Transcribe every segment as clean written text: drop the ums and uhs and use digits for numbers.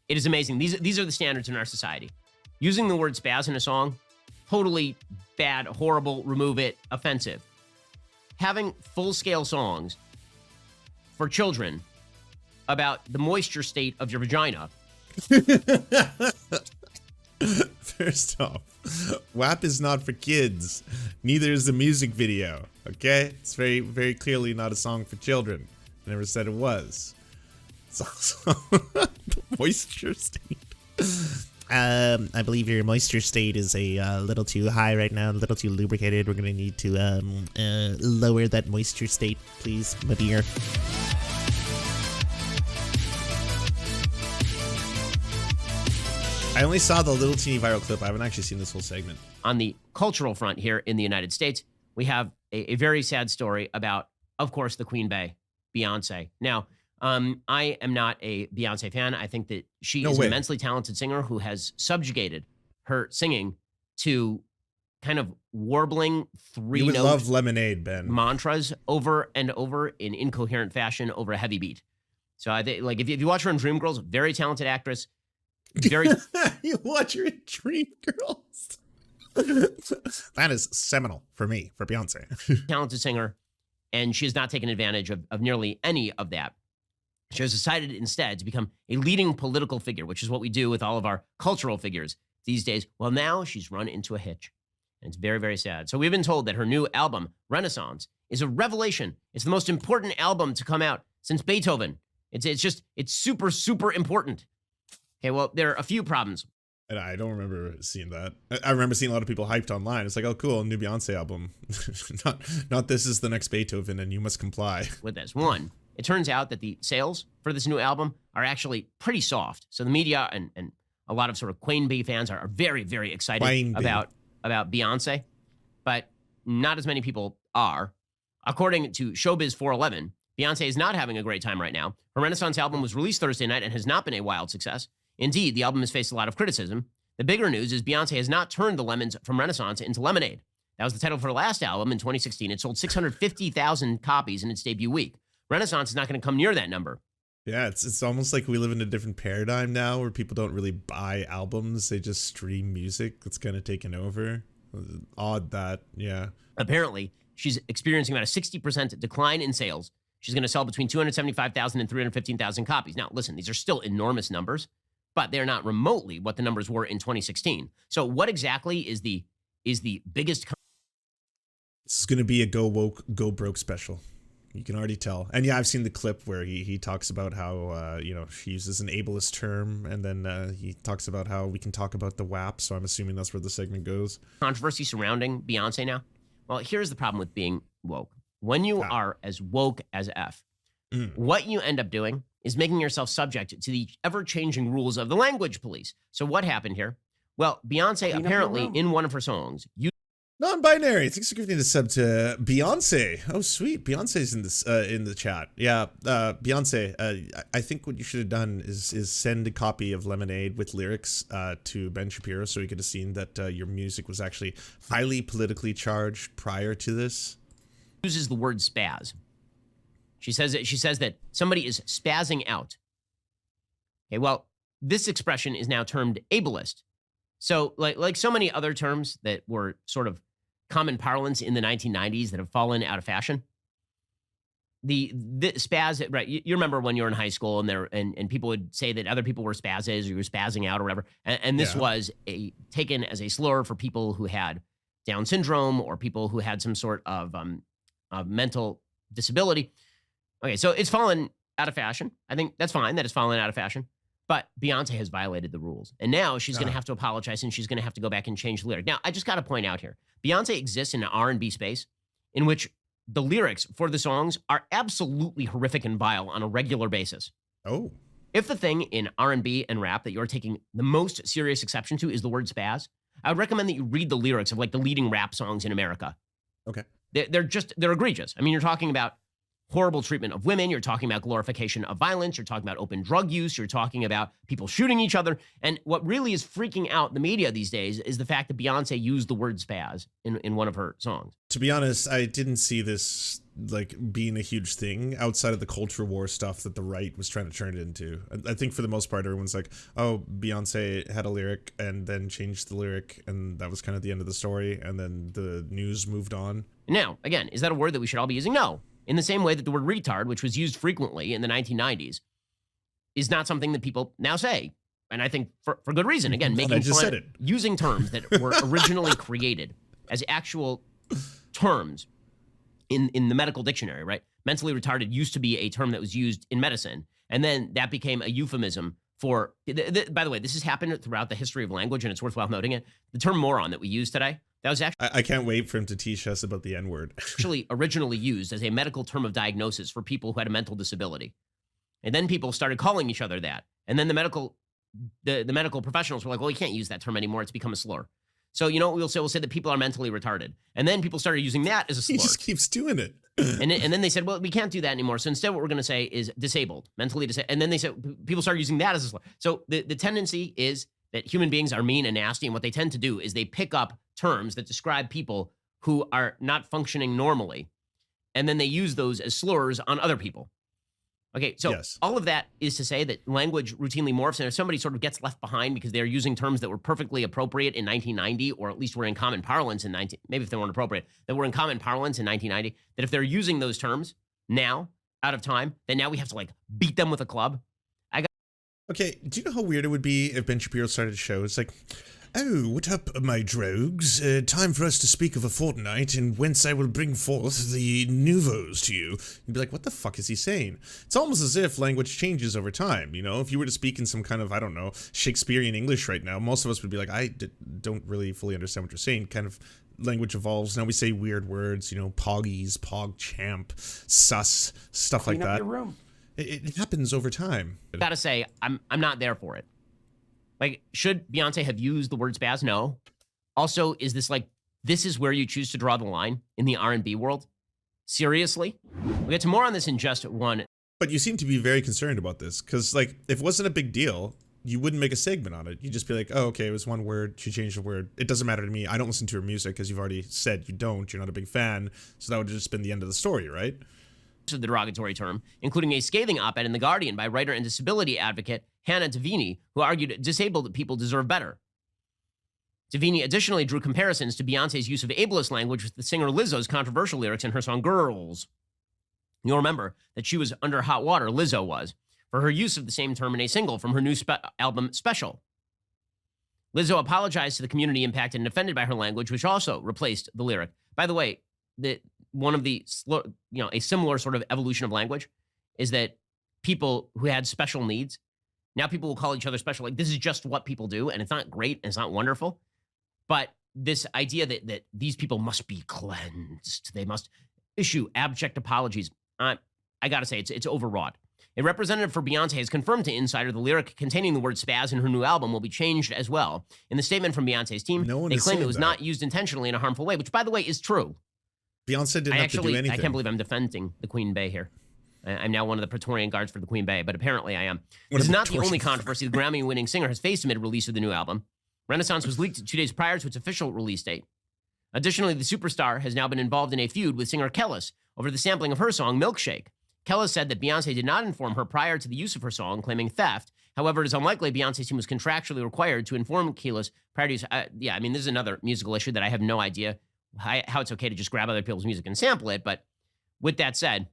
It is amazing. These are the standards in our society. Using the word spaz in a song, totally bad, horrible, remove it, offensive. Having full-scale songs for children about the moisture state of your vagina. First off, WAP is not for kids. Neither is the music video, okay? It's very, very clearly not a song for children. I never said it was. It's also the moisture state. I believe your moisture state is a little too high right now, a little too lubricated. We're gonna need to lower that moisture state, please, my dear. I only saw the little teeny viral clip. I haven't actually seen this whole segment. On the cultural front here in the United States, we have a very sad story about, of course, the Queen Bee, Beyonce. Now, I am not a Beyonce fan. I think that she is an immensely talented singer who has subjugated her singing to kind of warbling three-note You would love Lemonade, Ben. mantras over and over in incoherent fashion over a heavy beat. So I think, like, if you watch her in Dreamgirls, very talented actress. Very You watch her in Dreamgirls. That is seminal for me, for Beyonce. talented singer, and she has not taken advantage of nearly any of that. She has decided instead to become a leading political figure, which is what we do with all of our cultural figures these days. Well, now she's run into a hitch, and it's very, very sad. So we've been told that her new album, Renaissance, is a revelation. It's the most important album to come out since Beethoven. It's super, super important. Okay, well, there are a few problems. And I don't remember seeing that. I remember seeing a lot of people hyped online. It's like, oh, cool, new Beyonce album. not this is the next Beethoven and you must comply. With this. One, it turns out that the sales for this new album are actually pretty soft. So the media and a lot of sort of Queen Bee fans are very, very excited about Beyonce, but not as many people are. According to Showbiz 411, Beyonce is not having a great time right now. Her Renaissance album was released Thursday night and has not been a wild success. Indeed, the album has faced a lot of criticism. The bigger news is Beyonce has not turned the lemons from Renaissance into lemonade. That was the title for her last album in 2016. It sold 650,000 copies in its debut week. Renaissance is not going to come near that number. Yeah, it's almost like we live in a different paradigm now where people don't really buy albums. They just stream music. That's kind of taken over. Odd that, yeah. Apparently, she's experiencing about a 60% decline in sales. She's going to sell between 275,000 and 315,000 copies. Now, listen, these are still enormous numbers, but they're not remotely what the numbers were in 2016. So what exactly is the biggest... This is going to be a Go Woke, Go Broke special. You can already tell. And yeah, I've seen the clip where he talks about how, she uses an ableist term, and then he talks about how we can talk about the WAP, so I'm assuming that's where the segment goes. Controversy surrounding Beyonce now? Well, here's the problem with being woke. When you are as woke as F, what you end up doing is making yourself subject to the ever-changing rules of the language police. So what happened here? Well, Beyonce apparently, in one of her songs... Non-binary. Thanks for giving the sub to Beyonce. Oh, sweet. Beyonce's in this in the chat. Yeah, Beyonce. I think what you should have done is send a copy of Lemonade with lyrics to Ben Shapiro, so he could have seen that your music was actually highly politically charged prior to this. Uses the word spaz. She says that somebody is spazzing out. Okay, well, this expression is now termed ableist. So, like so many other terms that were sort of common parlance in the 1990s that have fallen out of fashion, the spaz, right? You remember when you were in high school and people would say that other people were spazzes or you were spazzing out or whatever, and this was taken as a slur for people who had Down syndrome or people who had some sort of mental disability. Okay, so it's fallen out of fashion. I think that's fine that it's fallen out of fashion. But Beyonce has violated the rules. And now she's going to have to apologize, and she's going to have to go back and change the lyric. Now, I just got to point out here, Beyonce exists in an R&B space in which the lyrics for the songs are absolutely horrific and vile on a regular basis. Oh. If the thing in R&B and rap that you're taking the most serious exception to is the word spaz, I would recommend that you read the lyrics of like the leading rap songs in America. Okay. They're egregious. I mean, you're talking about horrible treatment of women. You're talking about glorification of violence. You're talking about open drug use. You're talking about people shooting each other. And what really is freaking out the media these days is the fact that Beyonce used the word spaz in one of her songs. To be honest, I didn't see this like being a huge thing outside of the culture war stuff that the right was trying to turn it into. I think for the most part, everyone's like, oh, Beyonce had a lyric and then changed the lyric, and that was kind of the end of the story, and then the news moved on. Now, again, is that a word that we should all be using? No. In the same way that the word retard, which was used frequently in the 1990s, is not something that people now say. And I think for good reason. Again, making fun, using terms that were originally created as actual terms in the medical dictionary, right? Mentally retarded used to be a term that was used in medicine, and then that became a euphemism for, by the way, this has happened throughout the history of language, and it's worthwhile noting it. The term moron that we use today, that was actually... I can't wait for him to teach us about the N-word. Actually originally used as a medical term of diagnosis for people who had a mental disability. And then people started calling each other that. And then the medical professionals were like, well, you can't use that term anymore. It's become a slur. So, you know what we'll say? We'll say that people are mentally retarded. And then people started using that as a slur. He just keeps doing it. and then they said, well, we can't do that anymore. So instead what we're going to say is disabled, mentally disabled. And then they said, people started using that as a slur. So the tendency is that human beings are mean and nasty. And what they tend to do is they pick up terms that describe people who are not functioning normally. And then they use those as slurs on other people. Okay, so yes. All of that is to say that language routinely morphs, and if somebody sort of gets left behind because they're using terms that were perfectly appropriate in 1990, or at least were in common parlance in maybe if they weren't appropriate, that were in common parlance in 1990, that if they're using those terms now, out of time, then now we have to like beat them with a club. Okay, do you know how weird it would be if Ben Shapiro started a show? It's like, oh, what up, my drogues? Time for us to speak of a fortnight, and whence I will bring forth the nouveaux to you. You'd be like, what the fuck is he saying? It's almost as if language changes over time, you know? If you were to speak in some kind of, I don't know, Shakespearean English right now, most of us would be like, don't really fully understand what you're saying. Kind of language evolves. Now we say weird words, you know, poggies, pogchamp, sus, stuff like that. Clean up your room. It happens over time. Gotta say, I'm not there for it. Like, should Beyonce have used the word spaz? No. Also, is this like, this is where you choose to draw the line in the R&B world? Seriously? We'll get to more on this in just one. But you seem to be very concerned about this, because, like, if it wasn't a big deal, you wouldn't make a segment on it. You'd just be like, oh, okay, it was one word, she changed the word. It doesn't matter to me. I don't listen to her music, as you've already said you don't. You're not a big fan. So that would have just been the end of the story, right? Of the derogatory term, including a scathing op-ed in The Guardian by writer and disability advocate Hannah Davini, who argued disabled people deserve better. Davini additionally drew comparisons to Beyonce's use of ableist language with the singer Lizzo's controversial lyrics in her song Girls. You'll remember that she was under hot water, Lizzo was, for her use of the same term in a single from her new album Special. Lizzo apologized to the community impacted and offended by her language, which also replaced the lyric. By the way, one of the, a similar sort of evolution of language is that people who had special needs, now people will call each other special. Like, this is just what people do, and it's not great, and it's not wonderful. But this idea that these people must be cleansed, they must issue abject apologies, I gotta say, it's overwrought. A representative for Beyonce has confirmed to Insider the lyric containing the word spaz in her new album will be changed as well. In the statement from Beyonce's team, they claim it was not used intentionally in a harmful way, which, by the way, is true. Beyonce didn't have to do anything. I can't believe I'm defending the Queen Bey here. I'm now one of the Praetorian Guards for the Queen Bey, but apparently I am. This is not the only controversy the Grammy-winning singer has faced amid release of the new album. Renaissance was leaked 2 days prior to its official release date. Additionally, the superstar has now been involved in a feud with singer Kellis over the sampling of her song Milkshake. Kellis said that Beyonce did not inform her prior to the use of her song, claiming theft. However, it is unlikely Beyonce's team was contractually required to inform Kellis prior to use. This is another musical issue that I have no idea how it's okay to just grab other people's music and sample it. But with that said,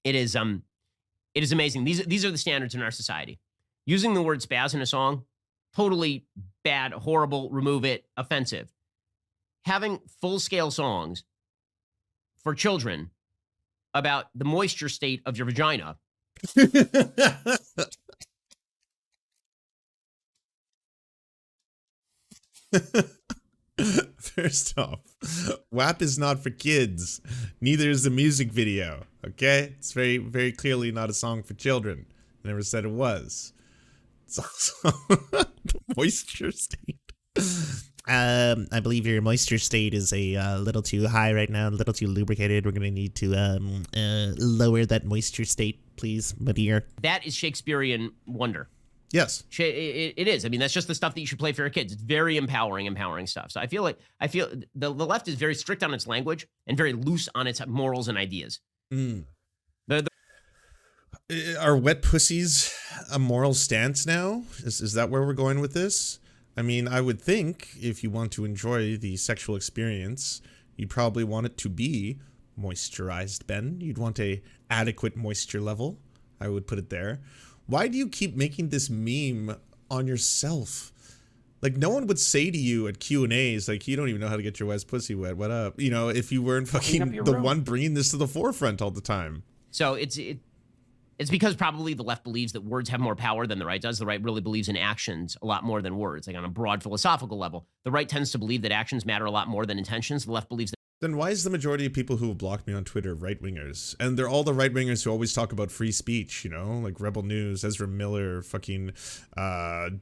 it is amazing. These are the standards in our society. Using the word spaz in a song, totally bad, horrible, remove it, offensive. Having full-scale songs for children about the moisture state of your vagina. First off, WAP is not for kids. Neither is the music video, okay? It's very, very clearly not a song for children. I never said it was. It's also moisture state. I believe your moisture state is a little too high right now, a little too lubricated. We're going to need to lower that moisture state, please, my dear. That is Shakespearean wonder. Yes. It is. I mean, that's just the stuff that you should play for your kids. It's very empowering stuff. So I feel the left is very strict on its language and very loose on its morals and ideas. Are wet pussies a moral stance now? Is that where we're going with this? I mean, I would think if you want to enjoy the sexual experience, you'd probably want it to be moisturized, Ben. You'd want a adequate moisture level. I would put it there. Why do you keep making this meme on yourself? Like, no one would say to you at Q&As, like, you don't even know how to get your wet pussy wet. What up? You know, if you weren't fucking the one bringing this to the forefront all the time. So it's because probably the left believes that words have more power than the right does. The right really believes in actions a lot more than words, like on a broad philosophical level. The right tends to believe that actions matter a lot more than intentions. The left believes that. Then why is the majority of people who have blocked me on Twitter right-wingers? And they're all the right-wingers who always talk about free speech, you know? Like Rebel News, Ezra Miller, fucking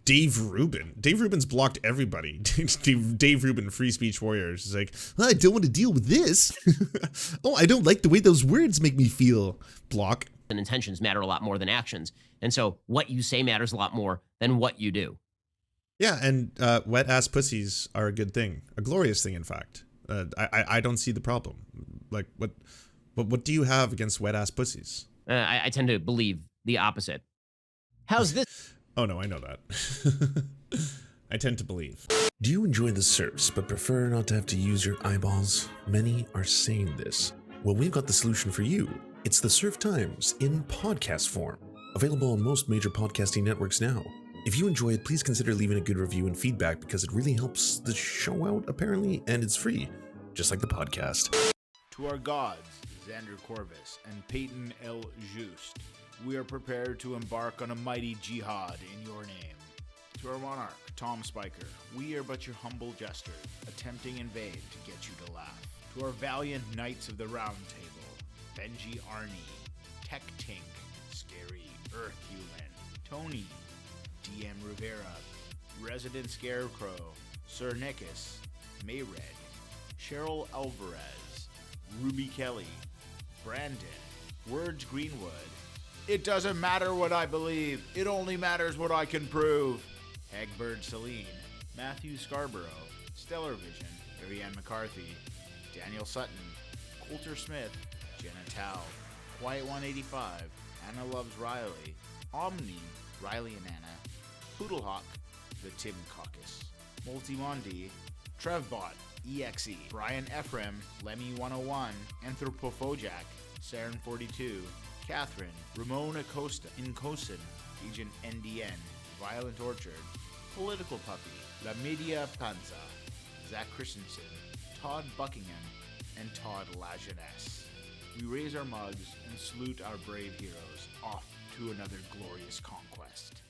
Dave Rubin. Dave Rubin's blocked everybody. Dave Rubin, free speech warriors. He's like, I don't want to deal with this. Oh, I don't like the way those words make me feel. Block. And intentions matter a lot more than actions. And so what you say matters a lot more than what you do. Yeah, and wet-ass pussies are a good thing. A glorious thing, in fact. I don't see the problem. Like, what do you have against wet-ass pussies? I tend to believe the opposite. How's this? Oh, no, I know that. I tend to believe. Do you enjoy the Serfs but prefer not to have to use your eyeballs? Many are saying this. Well, we've got the solution for you. It's the Serf Times in podcast form. Available on most major podcasting networks now. If you enjoy it, please consider leaving a good review and feedback because it really helps the show out, apparently, and it's free, just like the podcast. To our gods, Xander Corvus and Peyton L. Just, we are prepared to embark on a mighty jihad in your name. To our monarch, Tom Spiker, we are but your humble jester, attempting in vain to get you to laugh. To our valiant knights of the Round Table, Benji Arnie, Tech Tink, Scary Earth Human, Tony, DM Rivera, Resident Scarecrow, Sir Nickus, Mayred, Cheryl Alvarez, Ruby Kelly, Brandon, Words Greenwood. It doesn't matter what I believe, it only matters what I can prove. Hagbird Celine, Matthew Scarborough, Stellar Vision, Ariane McCarthy, Daniel Sutton, Coulter Smith, Jenna Tao, Quiet 185, Anna Loves Riley, Omni, Riley and Anna, Poodlehawk, The Tim Caucus, Multimondi, Trevbot, EXE, Brian Ephraim, Lemmy 101, Anthropophojak, Saren 42, Catherine, Ramon Acosta, Incosin, Agent NDN, Violent Orchard, Political Puppy, La Media Panza, Zach Christensen, Todd Buckingham, and Todd Lajeunesse. We raise our mugs and salute our brave heroes off to another glorious conquest.